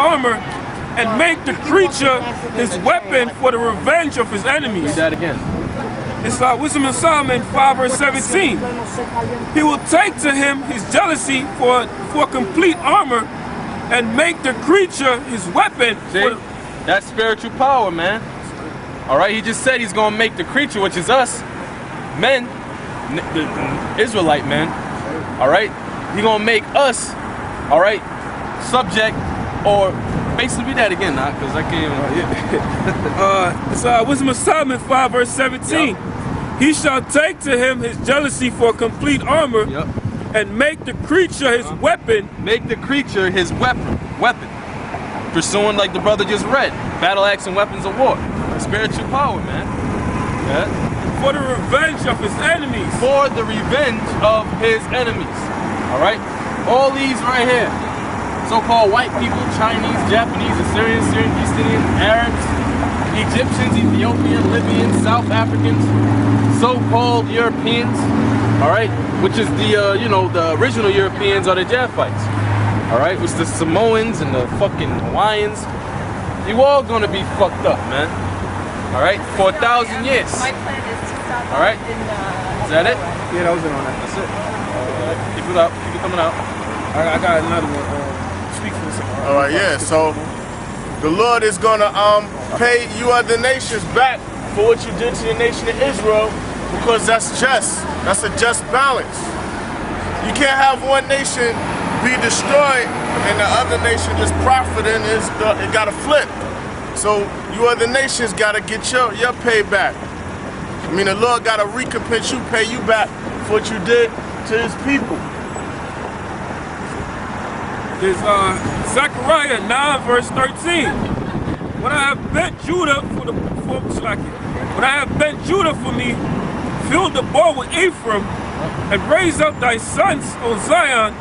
armor and make the creature his weapon for the revenge of his enemies. Read that again. It's Wisdom in Solomon 5 verse 17. He will take to him his jealousy for complete armor and make the creature his weapon. See? That's spiritual power, man. Alright, he just said he's gonna make the creature, which is us, men, the Israelite men, alright? He gonna make us, alright, subject, or basically read that again, nah, because I can't even. It's Wisdom of Solomon 5 verse 17. Yep. He shall take to him his jealousy for complete armor, Yep. and make the creature his weapon. Make the creature his weapon. Pursuing, like the brother just read, battle axe and weapons of war. Spiritual power, man. Yeah. For the revenge of his enemies. For the revenge of his enemies. Alright? All these right here. So-called white people, Chinese, Japanese, Assyrians, Syrian, East Indian, Arabs, Egyptians, Ethiopian, Libyan, South Africans, so-called Europeans, alright? Which is the, the original Europeans are the Japhites. Alright? Which the Samoans and the fucking Hawaiians. You all gonna be fucked up, man. Alright? For 1,000 years. My plan is to stop. Alright? Is that it? Yeah, that was it on that. That's it. Keep it up. Keep it coming out. I got another one. Speak for some. All right, yeah. So the Lord is gonna pay you other nations back for what you did to the nation of Israel, because that's just. That's a just balance. You can't have one nation be destroyed and the other nation just profiting. It gotta flip. So you other nations gotta get your payback. I mean, the Lord gotta recompense you, pay you back for what you did to his people. There's Zechariah 9 verse 13. When I have bent Judah when I have bent Judah for me, filled the bow with Ephraim, and raised up thy sons, O Zion,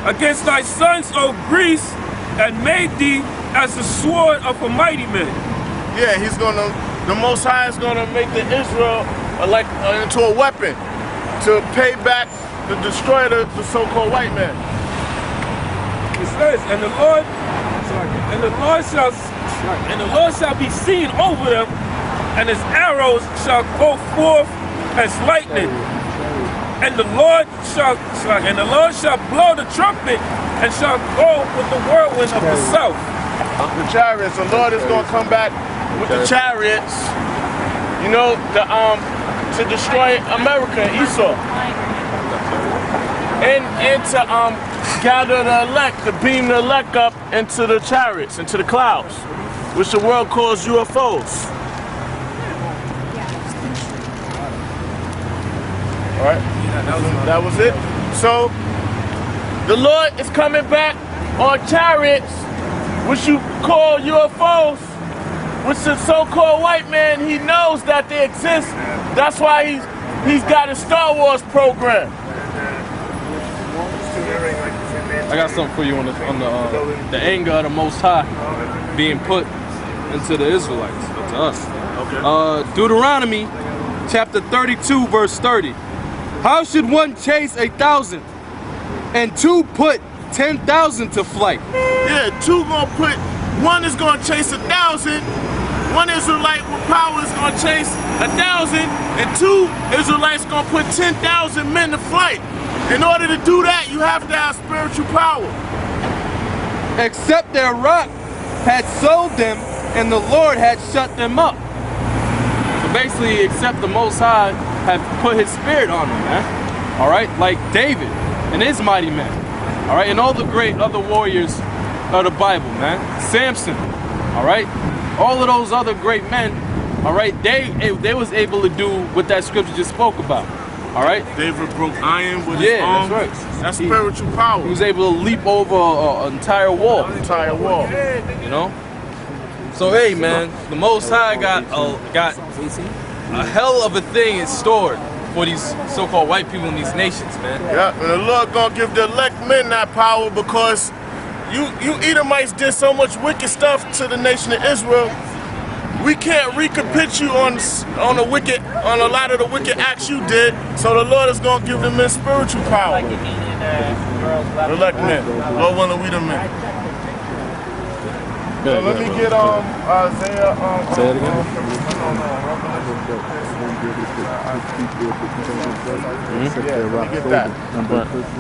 against thy sons, O Greece, and made thee as the sword of a mighty man. Yeah, the Most High is gonna make the Israel into a weapon to pay back the destroyer, the so-called white man. It says, and the Lord shall be seen over them, and his arrows shall go forth as lightning. And the Lord shall blow the trumpet, and shall go with the whirlwind of the south. The chariots, the Lord is gonna come back with the chariots, to destroy America and Esau. And to gather the elect, to beam the elect up into the chariots, into the clouds, which the world calls UFOs. All right, that was it. So the Lord is coming back on chariots, which you call UFOs, which the so-called white man, he knows that they exist. That's why he's got a Star Wars program. I got something for you on the anger of the Most High being put into the Israelites, to us. Okay. Deuteronomy chapter 32 verse 30. How should one chase 1,000 and two put 10,000 to flight? Yeah, one is gonna chase 1,000. One Israelite with power is gonna chase 1,000, and two Israelites gonna put 10,000 men to flight. In order to do that, you have to have spiritual power. Except their rock had sold them, and the Lord had shut them up. So basically, except the Most High had put his spirit on them, man. All right, like David and his mighty men. All right, and all the great other warriors of the Bible, man. Samson. All right, all of those other great men. All right, they was able to do what that scripture just spoke about. All right. David broke iron with his arm. That's right. That's spiritual power. He was able to leap over an entire wall. You know. So hey, man, the Most High got a hell of a thing in store for these so-called white people in these nations, man. Yeah, and the Lord gonna give the elect men that power, because you Edomites did so much wicked stuff to the nation of Israel. We can't recompense you on a lot of the wicked acts you did. So the Lord is gonna give them men spiritual power. The elect men. Lord willing, we the men. So let me get Isaiah. Say it again. Yeah, let me get that.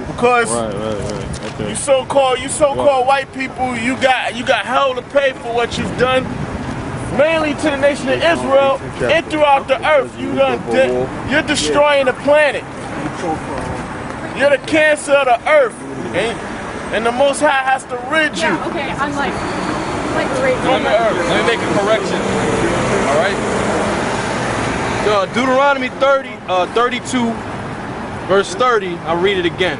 Because Okay. you so-called white people, you got hell to pay for what you've done, mainly to the nation of Israel and throughout the earth. You're destroying the planet. You're the cancer of the earth, and the Most High has to rid you. Yeah, okay, I'm like right On the earth. Let me make a correction. All right. Deuteronomy 32, verse 30. I'll read it again.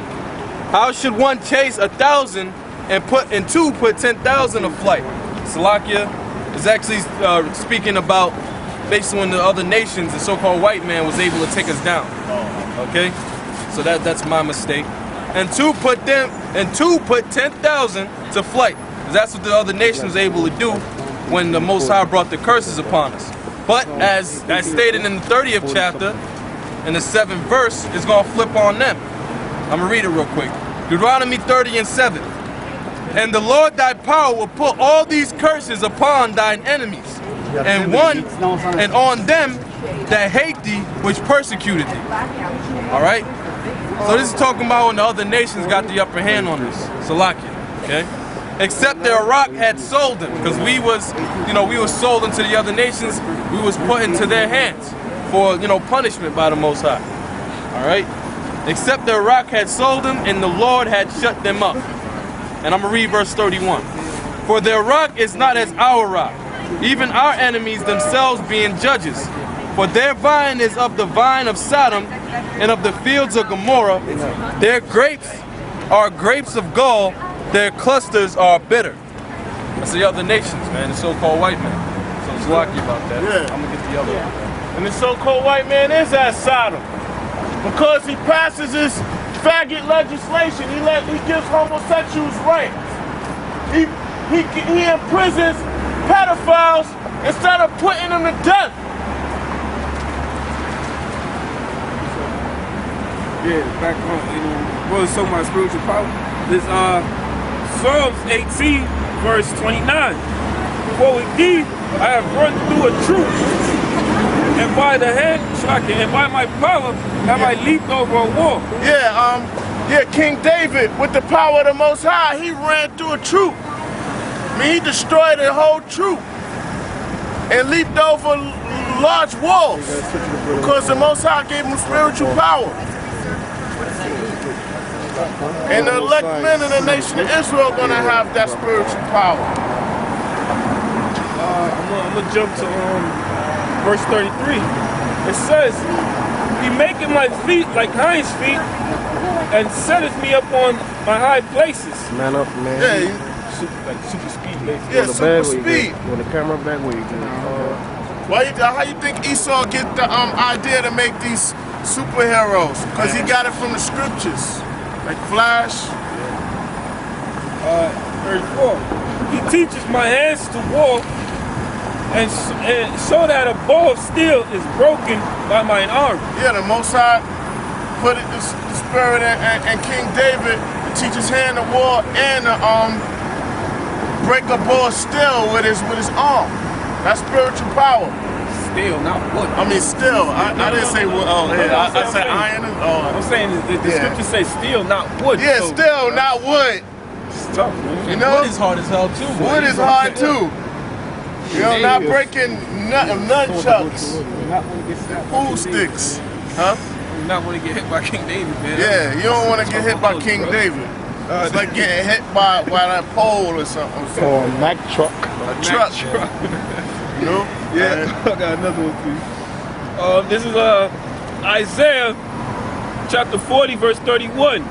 How should one chase 1,000 and two put 10,000 to flight? Salakia is actually speaking about based on the other nations. The so-called white man was able to take us down. Okay, so that's my mistake. And two put 10,000 to flight. That's what the other nations was able to do when the Most High brought the curses upon us. But as stated in the 30th chapter, in the 7th verse, it's going to flip on them. I'm going to read it real quick. Deuteronomy 30 and 7. And the Lord thy power will put all these curses upon thine enemies, and on them that hate thee, which persecuted thee. All right? So this is talking about when the other nations got the upper hand on us. Salakia. Okay? Except that Iraq had sold them, because we was sold into the other nations. We was put into their hands for, punishment by the Most High. All right? Except that Iraq had sold them, and the Lord had shut them up. And I'm going to read verse 31. For their rock is not as our rock, even our enemies themselves being judges. For their vine is of the vine of Sodom and of the fields of Gomorrah. Their grapes are grapes of gall, their clusters are bitter. That's the other nations, man, the so-called white man. So it's lucky about that. Yeah. I'm going to get the other one. And the so-called white man is at Sodom because he passes his faggot legislation. He gives homosexuals rights. He imprisons pedophiles instead of putting them to death. Yeah, back on, what was so my spiritual power? This Psalms 18, verse 29. For with thee I have run through a troop, and by the hand, and by my power have I leaped over a wall. Yeah, King David, with the power of the Most High, he ran through a troop. I mean, he destroyed a whole troop and leaped over large walls because the Most High gave him spiritual power. And the elect men of the nation of Israel are going to have that spiritual power. I'm going to jump to verse 33. It says, he maketh my feet like hinds feet, and setteth me up on my high places. Man up, man. Yeah, Super speed, basically. yeah, super speed. When the camera back where you How you think Esau get the idea to make these superheroes? Because he got it from the scriptures, like Flash. 34. He teaches my hands to war, and so that a bow of steel is broken by mine arm. Yeah, the Most High put it, the spirit and King David to teach his hand to war and to break a bow of steel with his arm. That's spiritual power. Steel, not wood. I mean, still. I didn't say wood. Oh, yeah. I said iron. I'm saying the scriptures say steel, not wood. Yeah, so still, not wood. it's tough, man. You know, Wood is hard as hell too. boy. wood is hard too. You know, not breaking nunchucks, You're not want to get stabbed by pool King David. sticks, huh? You're not want to get hit by King David, man. Yeah, you don't want to get hit by King David. It's like getting hit by that pole or something. Or a Mack truck. A truck. You know? Yeah, I got another one for you. This is Isaiah chapter 40, verse 31.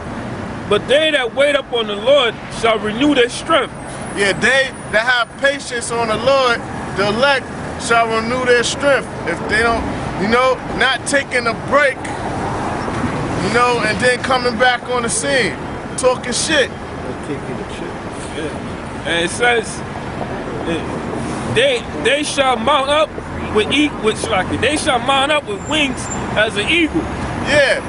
But they that wait upon the Lord shall renew their strength. Yeah, they that have patience on the Lord, the elect shall renew their strength. If they don't, not taking a break, and then coming back on the scene, talking shit. And it says, they shall mount up they shall mount up with wings as an eagle. Yeah.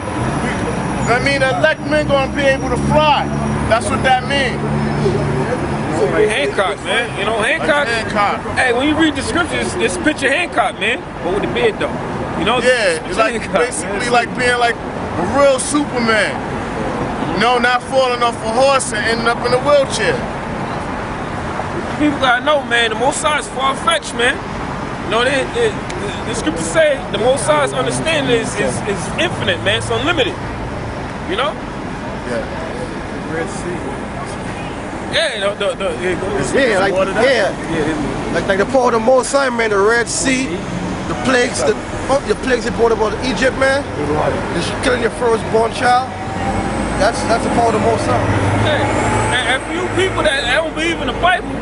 The elect men gonna be able to fly. That's what that means. Like Hancock, man. You know, Hancock. Hancock. Hey, when you read the scriptures, it's picture Hancock, man. But with the beard, though. You know? Yeah, it's like Hancock, basically man. like being like a real Superman. You know, not falling off a horse and ending up in a wheelchair. People gotta know, man, the Most High is far-fetched, man. You know, the scriptures say the Most High's understanding is infinite, man. It's unlimited. You know? Yeah. Red Sea. Yeah, Like the power of the Most High, man, the Red Sea, the plagues they brought about Egypt, man. They're killing your firstborn child. That's the power of the Most High. Hey, and for you people that don't believe in the Bible,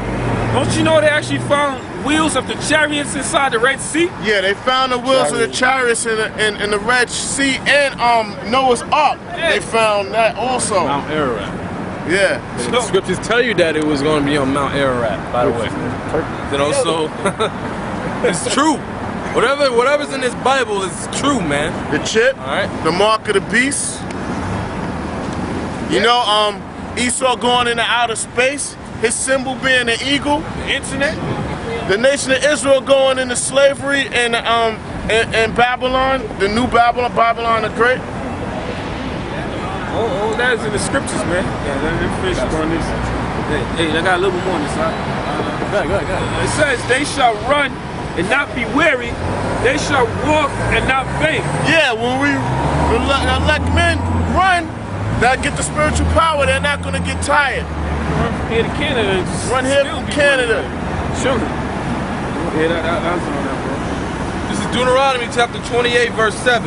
don't you know they actually found wheels of the chariots inside the Red Sea? Yeah, they found the wheels of the chariots in the Red Sea and Noah's Ark. Yeah. They found that also. Mount Ararat. Yeah. The scriptures tell you that it was going to be on Mount Ararat, by the way. You know, so it's true. Whatever's in this Bible is true, man. The chip, All right. the mark of the beast. You know, Esau going into outer space, his symbol being an eagle. The internet? The nation of Israel going into slavery in Babylon, the new Babylon, Babylon the Great. Oh, that is in the scriptures, man. Yeah, let me finish on this. Hey, I got a little bit more on this, right? Go ahead. It says, they shall run and not be weary. They shall walk and not faint. Yeah, when we let men run, that get the spiritual power, they're not going to get tired. Run from here to Canada. and just Run here still from be Canada. running. Sure. Yeah, that's on that, bro. This is Deuteronomy chapter 28, verse 7.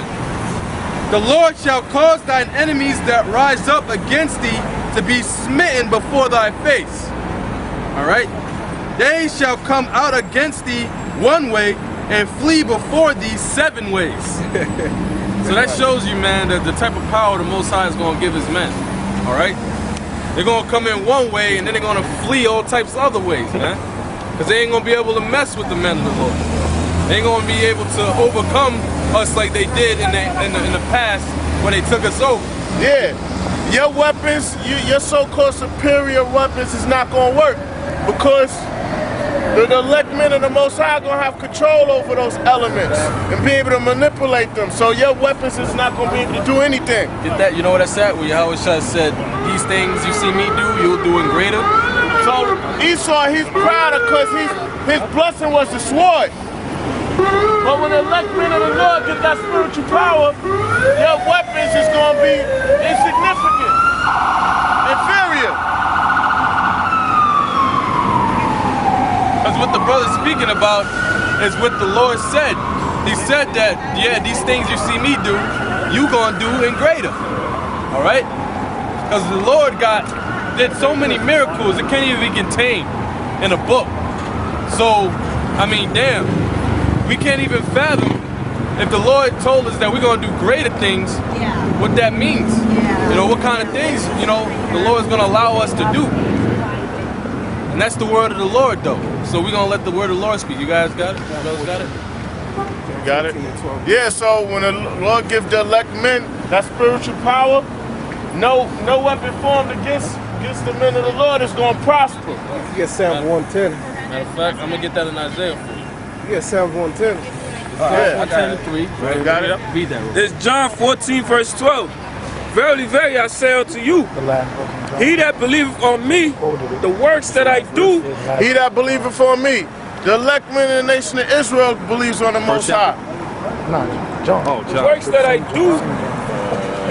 The Lord shall cause thine enemies that rise up against thee to be smitten before thy face. All right? They shall come out against thee one way and flee before thee 7 ways. So that shows you, man, that the type of power the Most High is going to give his men. All right? They're going to come in one way and then they're going to flee all types of other ways, man. Because they ain't going to be able to mess with the men of the Lord. They ain't going to be able to overcome us like they did in the past when they took us over. Yeah, your weapons, your so-called superior weapons is not going to work because the elect men of the Most High are going to have control over those elements and be able to manipulate them. So your weapons is not going to be able to do anything. Get that? You know what that's at? Where Yahweh Shah said, these things you see me do, you'll do in greater. So Esau, he's proud because his blessing was the sword. But when the elect men of the Lord get that spiritual power, your weapons is going to be insignificant, inferior. Because what the brother's speaking about is what the Lord said. He said that, yeah, these things you see me do, you gonna do in greater. All right? Because the Lord did so many miracles it can't even be contained in a book. So, I mean, damn. We can't even fathom if the Lord told us that we're going to do greater things, what that means. You know, what kind of things, you know, the Lord's going to allow us to do. And that's the word of the Lord, though. So we're going to let the word of the Lord speak. You guys got it? You brothers got it? Got it? Yeah, so when the Lord gives the elect men that spiritual power, no weapon formed against the men of the Lord is going to prosper. You get Psalm 110. Matter of fact, I'm going to get that in Isaiah for you. You get Psalm 110. Yeah. 110:3. Right, got it? Read that real quick. There's John 14, verse 12. Verily, verily, I say unto you, he that believeth on me, the works that I do, He that believeth on me, the elect men of the nation of Israel believes on the Most High. the works that I do,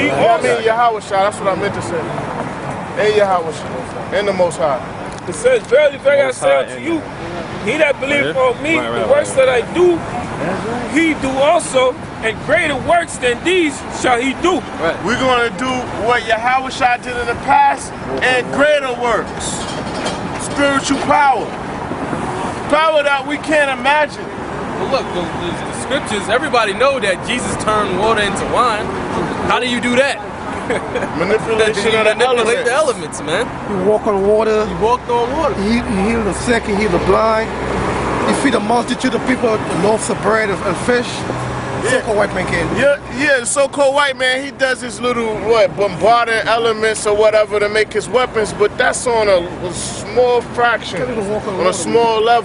he I mean also. Yahweh Shah, that's what I meant to say. And Yahweh Shah, and the Most High. It says, verily, verily, I say unto you, he that believeth on me, the works that I do, he do also, and greater works than these shall he do. We're going to do what Yahweh Shah did in the past and greater works. Spiritual power. Power that we can't imagine. Well, look, the scriptures, everybody know that Jesus turned water into wine. How do you do that? Manipulation You of the manipulate the elements. elements, man. You walk on water. You walked on water. He healed the sick. He healed the blind. He feed a multitude of people with loaves of bread and fish. so-called white man can't do. Yeah, the so-called white man, he does his little, bombarding elements or whatever to make his weapons, but that's on a small fraction, Can't even walk on on water. a small level.